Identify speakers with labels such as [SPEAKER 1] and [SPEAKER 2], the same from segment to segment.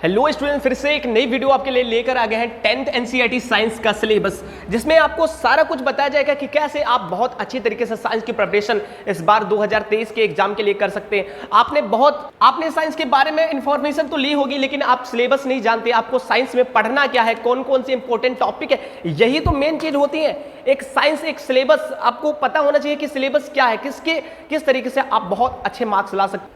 [SPEAKER 1] Hello student, फिर से एक नई वीडियो आपके लिए लेकर आ गए हैं 10th एनसीईआरटी साइंस का सिलेबस, जिसमें आपको सारा कुछ बताया जाएगा कि कैसे आप बहुत अच्छी तरीके से साइंस की प्रिपरेशन इस बार 2023 के एग्जाम के लिए कर सकते हैं। आपने साइंस के बारे में इंफॉर्मेशन तो ली होगी, लेकिन आप सिलेबस नहीं जानते, आपको साइंस में पढ़ना क्या है, कौन कौन से इंपॉर्टेंट टॉपिक है, यही तो मेन चीज होती है। एक साइंस, एक सिलेबस, आपको पता होना चाहिए कि सिलेबस क्या है, किस तरीके से आप बहुत अच्छे मार्क्स ला सकते।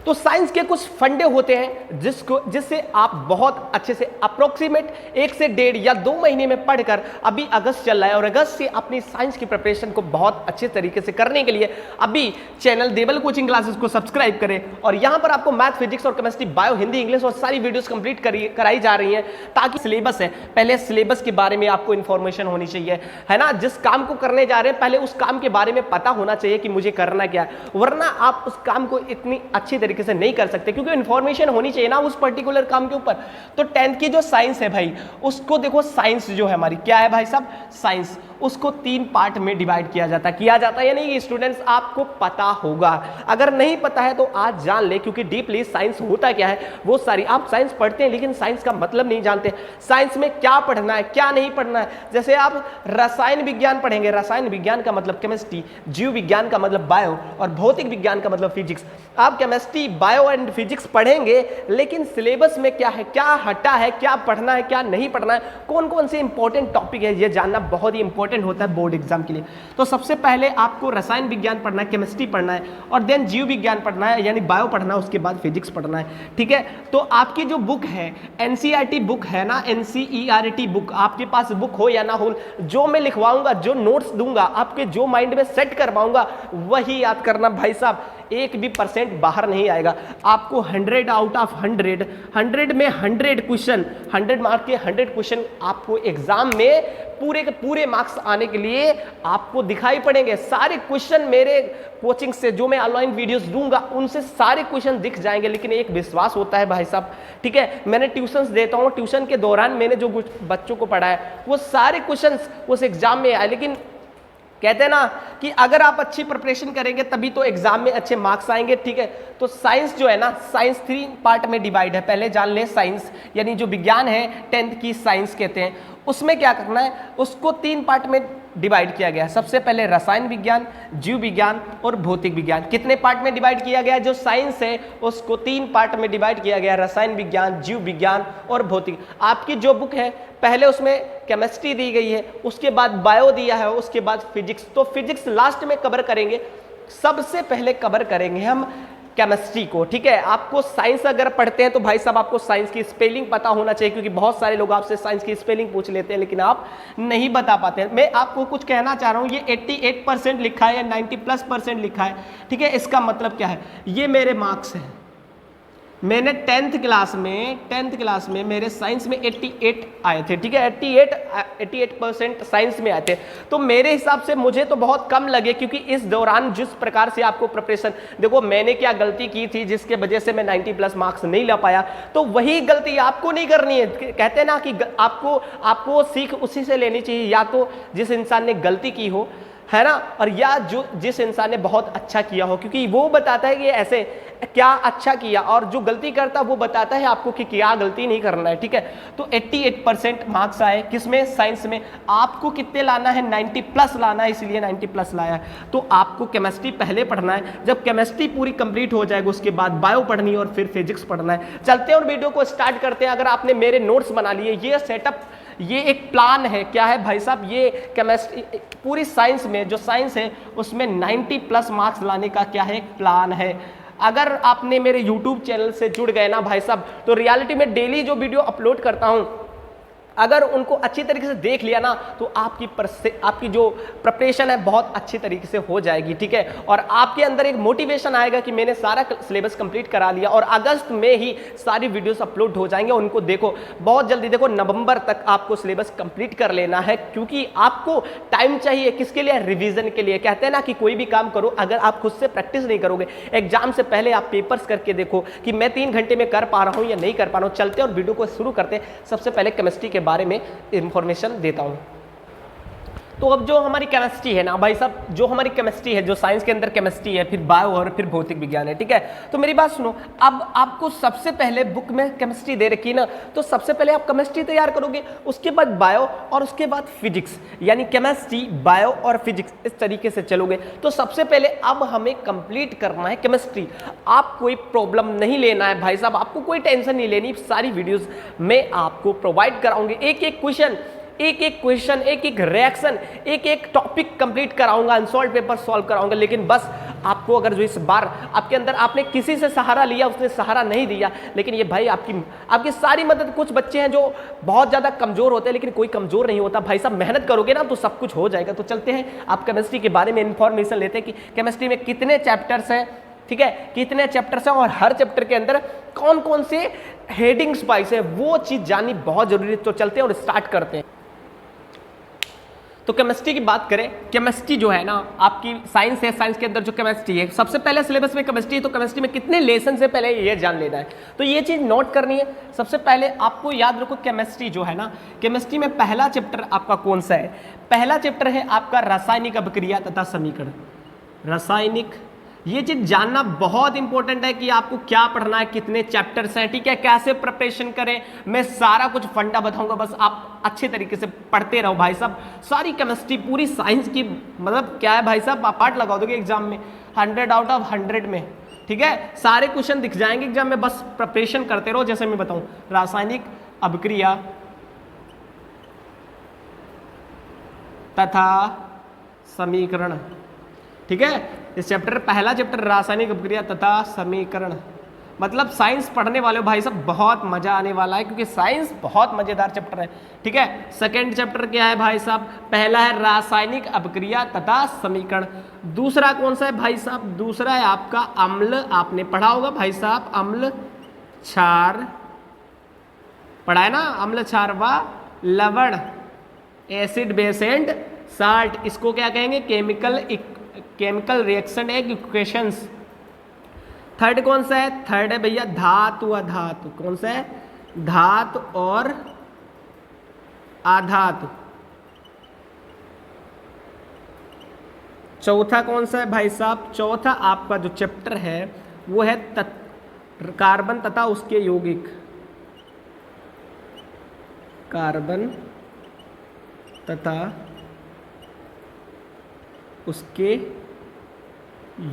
[SPEAKER 1] तो साइंस के कुछ फंडे होते हैं जिससे आप बहुत अच्छे से अप्रोक्सीमेट 1 से 1.5 या 2 महीने में पढ़कर, अभी अगस्त चल रहा है और अगस्त से अपनी साइंस की प्रिपरेशन को बहुत अच्छे तरीके से करने के लिए अभी चैनल देवल कोचिंग क्लासेस को सब्सक्राइब करें। और यहां पर आपको मैथ, फिजिक्स और केमिस्ट्री, बायो, हिंदी, इंग्लिश और सारी वीडियोस कंप्लीट कराई जा रही हैं, ताकि सिलेबस है, पहले सिलेबस के बारे में आपको इंफॉर्मेशन होनी चाहिए, है ना। जिस काम को करने जा रहे हैं पहले उस काम के बारे में पता होना चाहिए कि मुझे करना क्या है, वरना आप उस काम को इतनी अच्छी तरीके से नहीं कर सकते, क्योंकि इंफॉर्मेशन होनी चाहिए ना उस पर्टिकुलर काम के ऊपर। तो 10th की जो साइंस है भाई, उसको देखो, साइंस जो है हमारी क्या है भाई साहब, साइंस, उसको 3 पार्ट में डिवाइड किया जाता है या नहीं स्टूडेंट्स, आपको पता होगा। अगर नहीं पता है तो आज जान ले, क्योंकि डीपली साइंस होता क्या है वो सारी, आप साइंस पढ़ते हैं लेकिन साइंस का मतलब नहीं जानते, साइंस में क्या पढ़ना है क्या नहीं पढ़ना है। जैसे आप रसायन विज्ञान पढ़ेंगे, रसायन विज्ञान का मतलब केमिस्ट्री, जीव विज्ञान का मतलब बायो और भौतिक विज्ञान का मतलब फिजिक्स। आप केमिस्ट्री, बायो एंड फिजिक्स पढ़ेंगे, लेकिन सिलेबस में क्या है, क्या हटा है, क्या पढ़ना है क्या नहीं पढ़ना है, कौन कौन से इंपॉर्टेंट टॉपिक है, ये जानना बहुत ही इंपॉर्टेंट होता है बोर्ड एग्जाम के लिए। तो सबसे पहले आपको रसायन विज्ञान पढ़ना है, केमिस्ट्री पढ़ना है, और देन जीव विज्ञान पढ़ना है यानी बायो पढ़ना है, उसके बाद फिजिक्स पढ़ना है, ठीक है। तो आपकी जो बुक है एनसीईआरटी बुक है ना, एनसीईआरटी बुक, आपके पास बुक हो या ना हो, जो मैं लिखवाऊंगा, जो नोट्स दूंगा, आपके जो माइंड में सेट करवाऊंगा वही याद करना भाई साहब, 1 भी % बाहर नहीं आएगा। आपको 100 आउट ऑफ 100 में 100 क्वेश्चन, 100 मार्क के 100 क्वेश्चन आपको एग्जाम में पूरे के पूरे मार्क्स आने के लिए आपको दिखाई पड़ेंगे। सारे क्वेश्चन मेरे कोचिंग से, जो मैं ऑनलाइन वीडियोस दूंगा उनसे सारे क्वेश्चन दिख जाएंगे, लेकिन एक विश्वास होता है भाई साहब, ठीक है। मैंने ट्यूशंस देता हूँ, ट्यूशन के दौरान मैंने जो बच्चों को पढ़ाया वो सारे क्वेश्चंस उस एग्जाम में आए, लेकिन कहते हैं ना कि अगर आप अच्छी प्रिपरेशन करेंगे तभी तो एग्जाम में अच्छे मार्क्स आएंगे, ठीक है। तो साइंस जो है ना, साइंस 3 पार्ट में डिवाइड है। पहले जान ले, साइंस यानी जो विज्ञान है 10th की साइंस कहते हैं, उसमें क्या करना है, उसको 3 पार्ट में डिवाइड किया गया है। सबसे पहले रसायन विज्ञान, जीव विज्ञान और भौतिक विज्ञान। कितने पार्ट में डिवाइड किया गया है, जो साइंस है उसको 3 पार्ट में डिवाइड किया गया है, रसायन विज्ञान, जीव विज्ञान और भौतिक। आपकी जो बुक है पहले उसमें केमिस्ट्री दी गई है, उसके बाद बायो दिया है, उसके बाद फिजिक्स। तो फिजिक्स लास्ट में कवर करेंगे, सबसे पहले कवर करेंगे हम केमिस्ट्री को, ठीक है। आपको साइंस अगर पढ़ते हैं तो भाई साहब आपको साइंस की स्पेलिंग पता होना चाहिए, क्योंकि बहुत सारे लोग आपसे साइंस की स्पेलिंग पूछ लेते हैं लेकिन आप नहीं बता पाते हैं। मैं आपको कुछ कहना चाह रहा हूँ, ये 88% लिखा है या 90+% लिखा है, ठीक है। इसका मतलब क्या है, ये मेरे मार्क्स हैं। मैंने 10th क्लास में मेरे साइंस में 88 आए थे, ठीक है। 88% साइंस में आए थे। तो मेरे हिसाब से मुझे तो बहुत कम लगे, क्योंकि इस दौरान जिस प्रकार से आपको प्रिपरेशन, देखो मैंने क्या गलती की थी जिसके वजह से मैं 90+ मार्क्स नहीं ला पाया, तो वही गलती आपको नहीं करनी है। कहते हैं ना कि आपको सीख उसी से लेनी चाहिए, या तो जिस इंसान ने गलती की हो, है ना, और या जिस इंसान ने बहुत अच्छा किया हो, क्योंकि वो बताता है कि ऐसे क्या अच्छा किया, और जो गलती करता है वो बताता है आपको कि क्या गलती नहीं करना है, ठीक है। तो 88% मार्क्स आए किसमें, साइंस में। आपको कितने लाना है, 90+ लाना है, इसलिए 90+ लाया है। तो आपको केमिस्ट्री पहले पढ़ना है, जब केमिस्ट्री पूरी कंप्लीट हो जाएगी उसके बाद बायो पढ़नी है और फिर फिजिक्स पढ़ना है। चलते हैं और वीडियो को स्टार्ट करते हैं। अगर आपने मेरे नोट्स बना लिए, ये सेटअप, ये एक प्लान है, क्या है भाई साहब, ये केमिस्ट्री पूरी साइंस में, जो साइंस है उसमें 90+ मार्क्स लाने का क्या है, एक प्लान है। अगर आपने मेरे YouTube चैनल से जुड़ गए ना भाई साहब, तो रियलिटी में डेली जो वीडियो अपलोड करता हूं, अगर उनको अच्छी तरीके से देख लिया ना, तो आपकी जो प्रिपरेशन है बहुत अच्छी तरीके से हो जाएगी, ठीक है। और आपके अंदर एक मोटिवेशन आएगा कि मैंने सारा सिलेबस कंप्लीट करा लिया, और अगस्त में ही सारी वीडियोस अपलोड हो जाएंगे, उनको देखो बहुत जल्दी। देखो नवंबर तक आपको सिलेबस कंप्लीट कर लेना है, क्योंकि आपको टाइम चाहिए किसके लिए, रिविजन के लिए। कहते हैं ना कि कोई भी काम करो, अगर आप खुद से प्रैक्टिस नहीं करोगे, एग्जाम से पहले आप पेपर्स करके देखो कि मैं 3 घंटे में कर पा रहा हूँ या नहीं कर पा रहा हूँ। चलते और वीडियो को शुरू करते हैं। सबसे पहले केमिस्ट्री के बारे में इंफॉर्मेशन देता हूं। तो अब जो हमारी केमिस्ट्री है ना भाई साहब, जो हमारी केमिस्ट्री है, जो साइंस के अंदर केमिस्ट्री है, फिर बायो और फिर भौतिक विज्ञान है, ठीक है। तो मेरी बात सुनो, अब आपको सबसे पहले बुक में केमिस्ट्री दे रखी है ना, तो सबसे पहले आप केमिस्ट्री तैयार करोगे, उसके बाद बायो और उसके बाद फिजिक्स, यानी केमिस्ट्री, बायो और फिजिक्स, इस तरीके से चलोगे। तो सबसे पहले अब हमें कंप्लीट करना है केमिस्ट्री। आप कोई प्रॉब्लम नहीं लेना है भाई साहब, आपको कोई टेंशन नहीं लेनी, सारी वीडियोस में आपको प्रोवाइड कराऊंगे, एक एक क्वेश्चन, एक एक क्वेश्चन, एक एक रिएक्शन, एक एक टॉपिक कंप्लीट कराऊंगा, अनसॉल्व पेपर सॉल्व कराऊंगा। लेकिन बस आपको अगर जो इस बार आपके अंदर आपने किसी से सहारा लिया, उसने सहारा नहीं दिया, लेकिन ये भाई आपकी सारी मदद, कुछ बच्चे हैं जो बहुत ज्यादा कमजोर होते हैं, लेकिन कोई कमजोर नहीं होता भाई साहब, मेहनत करोगे ना तो सब कुछ हो जाएगा। तो चलते हैं, आप केमिस्ट्री के बारे में इंफॉर्मेशन लेते हैं कि केमिस्ट्री में कितने चैप्टर्स हैं, ठीक है, कितने चैप्टर्स हैं और हर चैप्टर के अंदर कौन कौन से हेडिंग्स वाइज है, वो चीज जाननी बहुत जरूरी है। तो चलते हैं और स्टार्ट करते हैं। तो केमिस्ट्री की बात करें, केमिस्ट्री जो है ना आपकी साइंस है, साइंस के अंदर जो केमिस्ट्री है, सबसे पहले सिलेबस में केमिस्ट्री है, तो केमिस्ट्री में कितने लेसन से पहले ये जान लेना है, तो ये चीज नोट करनी है। सबसे पहले आपको याद रखो, केमिस्ट्री जो है ना, केमिस्ट्री में पहला चैप्टर आपका कौन सा है? पहला चैप्टर है आपका रासायनिक अभिक्रिया तथा समीकरण। रासायनिक, ये चीज जानना बहुत इंपॉर्टेंट है कि आपको क्या पढ़ना है, कितने चैप्टर्स हैं, ठीक है, कैसे प्रिपरेशन करें, मैं सारा कुछ फंडा बताऊंगा, बस आप अच्छे तरीके से पढ़ते रहो भाई साहब। सारी केमिस्ट्री, पूरी साइंस की मतलब क्या है भाई साहब, आप पार्ट लगा दोगे एग्जाम में 100 आउट ऑफ 100 में, ठीक है, सारे क्वेश्चन दिख जाएंगे एग्जाम में, बस प्रिपरेशन करते रहो। जैसे मैं बताऊं, रासायनिक अभिक्रिया तथा समीकरण, ठीक है, इस चैप्टर, पहला चैप्टर रासायनिक अभिक्रिया तथा समीकरण, मतलब साइंस पढ़ने वाले भाई साहब बहुत मजा आने वाला है, क्योंकि साइंस बहुत मजेदार चैप्टर है, ठीक है। सेकंड चैप्टर क्या है भाई साहब? पहला है रासायनिक अभिक्रिया तथा समीकरण। दूसरा कौन सा है भाई साहब? दूसरा है आपका अम्ल, आपने पढ़ा होगा भाई साहब, अम्ल क्षार, पढ़ा है ना, अम्ल क्षार व लवण, एसिड बेस एंड साल्ट, इसको क्या कहेंगे? Chemical reaction equations. थर्ड कौन सा है? थर्ड है भैया धातु अधातु। कौन सा है? धातु और अधातु। चौथा कौन सा है भाई साहब? चौथा आपका जो चैप्टर है वो है कार्बन तथा उसके यौगिक। कार्बन तथा उसके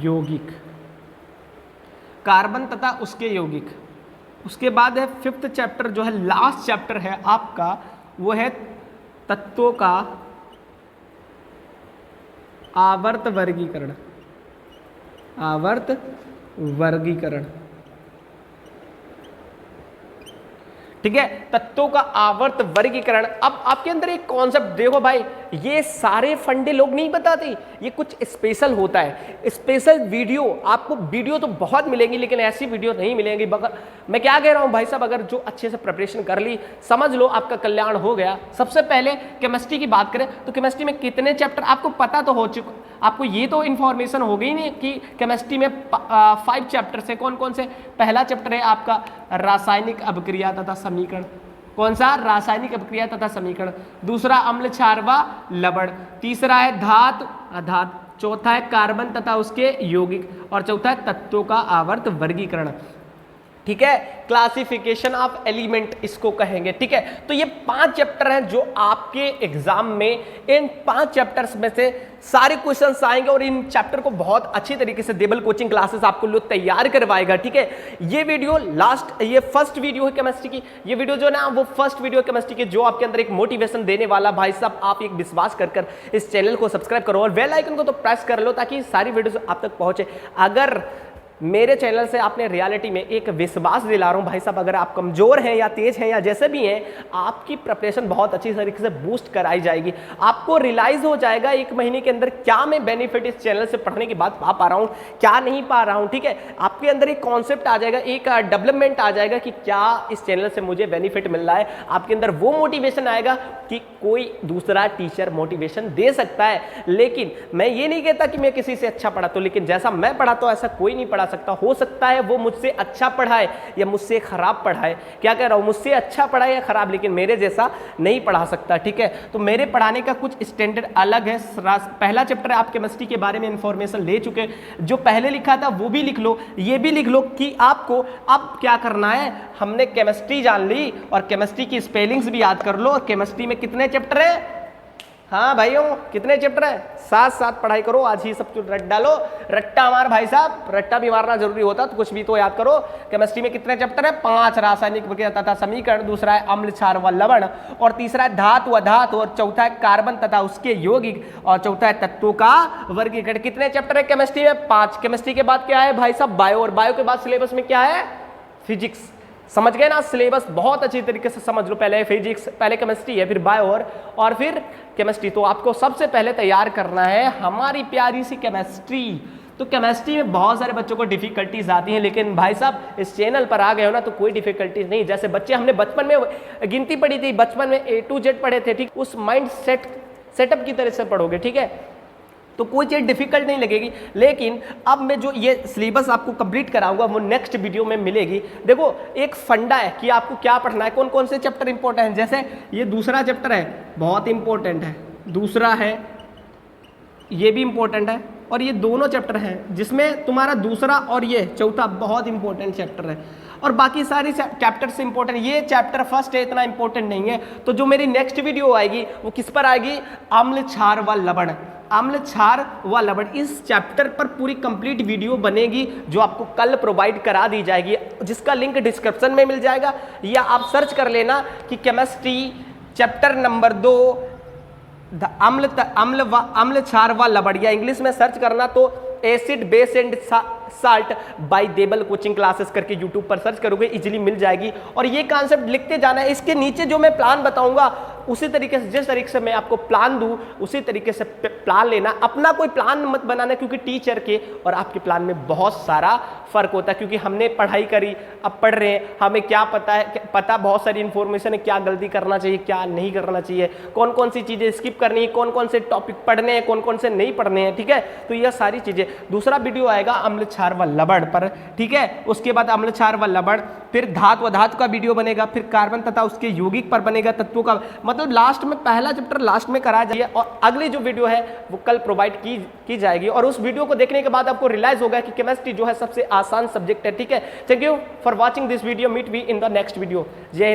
[SPEAKER 1] यौगिक, कार्बन तथा उसके यौगिक। उसके बाद है फिफ्थ चैप्टर, जो है लास्ट चैप्टर है आपका, वो है तत्वों का आवर्त वर्गीकरण। आवर्त वर्गीकरण, ठीक है, तत्वों का आवर्त वर्गीकरण। अब आपके अंदर एक कॉन्सेप्ट देखो भाई, ये सारे फंडे लोग नहीं बताते, ये कुछ स्पेशल होता है, स्पेशल वीडियो। आपको वीडियो तो बहुत मिलेंगी, लेकिन ऐसी वीडियो नहीं मिलेंगी। मैं क्या कह रहा हूं भाई साहब, अगर जो अच्छे से प्रिपरेशन कर ली, समझ लो आपका कल्याण हो गया। सबसे पहले केमिस्ट्री की बात करें तो केमिस्ट्री में कितने चैप्टर आपको पता तो हो चुका, आपको ये तो इन्फॉर्मेशन हो गई नहीं कि केमिस्ट्री में 5 चैप्टर्स है। कौन कौन से? पहला चैप्टर है आपका रासायनिक अभिक्रिया तथा समीकरण। कौन सा? रासायनिक अभिक्रिया तथा समीकरण। दूसरा अम्ल क्षार व लवण। तीसरा है धातु अधातु। चौथा है कार्बन तथा उसके यौगिक, और चौथा है तत्वों का आवर्त वर्गीकरण, ठीक है, क्लासिफिकेशन ऑफ एलिमेंट इसको कहेंगे, ठीक है। तो ये 5 चैप्टर हैं जो आपके एग्जाम में, इन 5 चैप्टर्स में से सारे क्वेश्चंस आएंगे, और इन चैप्टर को बहुत अच्छी तरीके से देबल कोचिंग क्लासेस आपको लोग तैयार करवाएगा, ठीक है। ये वीडियो ये फर्स्ट वीडियो है केमिस्ट्री की, ये वीडियो जो है ना वो फर्स्ट वीडियो है केमिस्ट्री की, जो आपके अंदर एक मोटिवेशन देने वाला। भाई साहब आप एक विश्वास कर इस चैनल को सब्सक्राइब करो और बेल आइकन को तो प्रेस कर लो, ताकि सारी वीडियो आप तक पहुंचे। अगर मेरे चैनल से आपने रियलिटी में एक विश्वास दिला रहा हूं भाई साहब, अगर आप कमजोर हैं या तेज हैं या जैसे भी हैं, आपकी प्रिपरेशन बहुत अच्छी तरीके से बूस्ट कराई जाएगी। आपको रियलाइज हो जाएगा 1 महीने के अंदर क्या मैं बेनिफिट इस चैनल से पढ़ने की बात पा रहा हूं, क्या नहीं पा रहा हूं, ठीक है। आपके अंदर एक कॉन्सेप्ट आ जाएगा, एक डेवलपमेंट आ जाएगा कि क्या इस चैनल से मुझे बेनिफिट मिल रहा है। आपके अंदर वो मोटिवेशन आएगा कि कोई दूसरा टीचर मोटिवेशन दे सकता है। लेकिन मैं ये नहीं कहता कि मैं किसी से अच्छा पढ़ा तो, लेकिन जैसा मैं पढ़ा तो ऐसा कोई नहीं पढ़ा सकता। हो सकता है वो मुझसे अच्छा पढ़ाए या मुझसे खराब पढ़ाए, क्या कह रहा हूँ, मुझसे अच्छा पढ़ाए या खराब, लेकिन मेरे जैसा नहीं पढ़ा सकता, ठीक है। तो मेरे पढ़ाने का कुछ स्टैंडर्ड अलग है। पहला चैप्टर आप केमिस्ट्री के बारे में इंफॉर्मेशन ले चुके, जो पहले लिखा था वो भी लिख लो, ये भी लिख लो कि आपको अब क्या करना है। हमने केमिस्ट्री जान ली और केमिस्ट्री की स्पेलिंग्स भी याद कर लो। और केमिस्ट्री में कितने चैप्टर है, हाँ भाइयों कितने चैप्टर है, 7 पढ़ाई करो, आज ही सब कुछ रट डालो। रट्टा मार भाई साहब, रट्टा भी मारना जरूरी होता, तो कुछ भी तो याद करो। केमिस्ट्री में कितने चैप्टर है, 5, रासायनिक विक्रिया तथा समीकरण, दूसरा है अम्ल क्षार व लवण, और तीसरा है धातु अधातु, और चौथा है कार्बन तथा उसके यौगिक, और चौथा है तत्वों का वर्गीकरण। कितने चैप्टर है केमिस्ट्री में, 5। केमिस्ट्री के बाद क्या है भाई साहब, बायो, और बायो के बाद सिलेबस में क्या है, फिजिक्स। समझ गए ना, सिलेबस बहुत अच्छी तरीके से समझ लो। पहले फिजिक्स, पहले केमिस्ट्री है, फिर बायो और फिर केमिस्ट्री। तो आपको सबसे पहले तैयार करना है हमारी प्यारी सी केमिस्ट्री। तो केमिस्ट्री में बहुत सारे बच्चों को डिफिकल्टीज आती हैं, लेकिन भाई साहब इस चैनल पर आ गए हो ना तो कोई डिफिकल्टीज नहीं। जैसे बच्चे हमने बचपन में गिनती पढ़ी थी, बचपन में A to Z पढ़े थे, ठीक, उस माइंड सेटअप की तरह से पढ़ोगे, ठीक है, तो कोई चीज़ डिफिकल्ट नहीं लगेगी। लेकिन अब मैं जो ये सिलेबस आपको कंप्लीट कराऊंगा वो नेक्स्ट वीडियो में मिलेगी। देखो एक फंडा है कि आपको क्या पढ़ना है, कौन कौन से चैप्टर इंपॉर्टेंट हैं। जैसे ये दूसरा चैप्टर है, बहुत इंपॉर्टेंट है, दूसरा है ये भी इंपॉर्टेंट है, और ये दोनों चैप्टर हैं जिसमें तुम्हारा दूसरा और ये चौथा बहुत इंपॉर्टेंट चैप्टर है, और बाकी सारी चैप्टर से इंपॉर्टेंट। ये चैप्टर फर्स्ट है, इतना इंपॉर्टेंट नहीं है। तो जो मेरी नेक्स्ट वीडियो आएगी वो किस पर आएगी, अम्ल क्षार व लवण, अम्ल क्षार व लवण, इस चैप्टर पर पूरी कंप्लीट वीडियो बनेगी जो आपको कल प्रोवाइड करा दी जाएगी, जिसका लिंक डिस्क्रिप्शन में मिल जाएगा, या आप सर्च कर लेना कि केमिस्ट्री चैप्टर नंबर 2 अम्ल क्षार व लवण, या इंग्लिश में सर्च करना तो acid base and salt by देबल कोचिंग क्लासेस करके यूट्यूब पर सर्च करोगे, इजीली मिल जाएगी। और ये कॉन्सेप्ट लिखते जाना है। इसके नीचे जो मैं प्लान बताऊंगा उसी तरीके से, जिस तरीके से मैं आपको प्लान दूं उसी तरीके से प्लान लेना। अपना कोई प्लान मत बनाना, क्योंकि टीचर के और आपके प्लान में बहुत सारा फर्क होता है। क्योंकि हमने पढ़ाई करी, अब पढ़ रहे हैं, हमें क्या पता है, पता बहुत सारी इंफॉर्मेशन है, क्या गलती करना चाहिए क्या नहीं करना चाहिए, कौन कौन सी चीज़ें स्किप करनी है, कौन कौन से टॉपिक पढ़ने हैं, कौन कौन से नहीं पढ़ने हैं, ठीक है। तो यह सारी चीज़ें, दूसरा वीडियो आएगा अम्ल क्षार व लवण पर, ठीक है। उसके बाद अम्ल क्षार व लवण, फिर धातु अधातु का वीडियो बनेगा, फिर कार्बन तथा उसके यौगिक पर बनेगा, तत्वों का, मतलब लास्ट में पहला चैप्टर लास्ट में कराया जाएगा, और अगली जो वीडियो है वो कल प्रोवाइड की जाएगी। और उस वीडियो को देखने के बाद आपको रियलाइज होगा कि केमिस्ट्री जो है सबसे आसान सब्जेक्ट है, ठीक है। Thank you for watching this video, meet we in the next video. जय